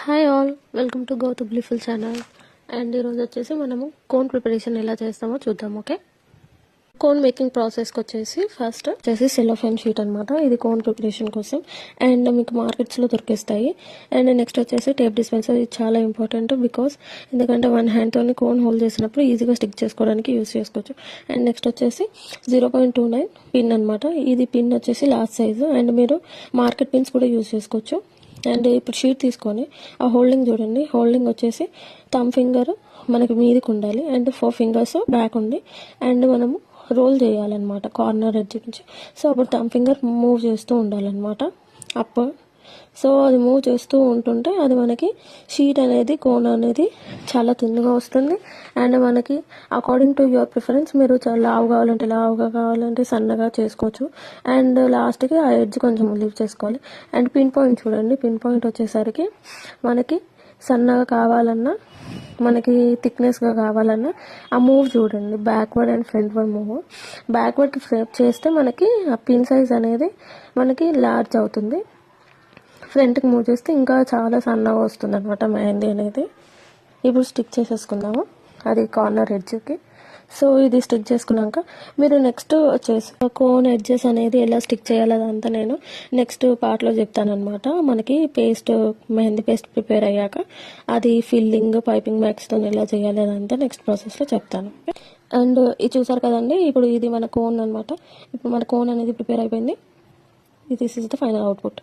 Hi all, welcome to go to blissful channel. And ఈరోజు వచ్చేసి మనము కోన్ ప్రిపరేషన్ ఎలా చేస్తామో చూద్దాం. ఓకే, కోన్ మేకింగ్ ప్రాసెస్కి వచ్చేసి ఫస్ట్ వచ్చేసి సెలోఫాన్ షీట్ అనమాట. ఇది కోన్ ప్రిపరేషన్ కోసం అండ్ మీకు మార్కెట్స్లో దొరికేస్తాయి. అండ్ నెక్స్ట్ వచ్చేసి టేప్ డిస్పెన్సర్. ఇది చాలా ఇంపార్టెంట్ బికాస్ ఎందుకంటే వన్ హ్యాండ్తో కోన్ హోల్డ్ చేసినప్పుడు ఈజీగా స్టిక్ చేసుకోవడానికి యూస్ చేసుకోవచ్చు. అండ్ నెక్స్ట్ వచ్చేసి 0.29 పిన్ అనమాట. ఇది పిన్ వచ్చేసి లాస్ట్ సైజు అండ్ మీరు మార్కెట్ పిన్స్ కూడా యూస్ చేసుకోవచ్చు. అండ్ ఇప్పుడు షీట్ తీసుకొని ఆ హోల్డింగ్ చూడండి. హోల్డింగ్ వచ్చేసి థమ్ ఫింగర్ మనకి మీదకి ఉండాలి అండ్ 4 ఫింగర్స్ బ్యాక్ ఉంది. అండ్ మనము రోల్ చేయాలన్నమాట కార్నర్ ఎడ్జ్ నుంచి. సో అప్పుడు థమ్ ఫింగర్ మూవ్ చేస్తూ ఉండాలన్నమాట అప్. సో అది మూవ్ చేస్తూ ఉంటుంటే అది మనకి షీట్ అనేది కోన్ అనేది చాలా తిన్నుగా వస్తుంది. అండ్ మనకి అకార్డింగ్ టు యువర్ ప్రిఫరెన్స్ మీరు చాలా లావుగా కావాలంటే సన్నగా చేసుకోవచ్చు. అండ్ లాస్ట్కి ఆ ఎడ్జ్ కొంచెం లీవ్ చేసుకోవాలి. అండ్ పిన్ పాయింట్ చూడండి. పిన్ పాయింట్ వచ్చేసరికి మనకి సన్నగా కావాలన్నా మనకి థిక్నెస్గా కావాలన్నా ఆ మూవ్ చూడండి. Backward and frontward move. Backward చేస్తే మనకి ఆ పిన్ సైజ్ అనేది మనకి లార్జ్ అవుతుంది. ఫ్రంట్కి మూవ్ చేస్తే ఇంకా చాలా సన్నగా వస్తుంది అనమాట మెహందీ అనేది. ఇప్పుడు స్టిక్ చేసేసుకుందాము అది కార్నర్ ఎడ్జ్కి. సో ఇది స్టిక్ చేసుకున్నాక మీరు నెక్స్ట్ వచ్చేసి కోన్ ఎడ్జెస్ అనేది ఎలా స్టిక్ చేయాలి అదంతా నేను నెక్స్ట్ పార్ట్లో చెప్తానమాట. మనకి పేస్ట్ మెహందీ పేస్ట్ ప్రిపేర్ అయ్యాక అది ఫిల్లింగ్ పైపింగ్ మ్యాక్స్తో ఎలా చేయాలి అదంతా నెక్స్ట్ ప్రాసెస్లో చెప్తాను. అండ్ ఇది చూసారు కదండి. ఇప్పుడు ఇది మన కోన్ అనమాట. ఇప్పుడు మన కోన్ అనేది ప్రిపేర్ అయిపోయింది. This is the final output.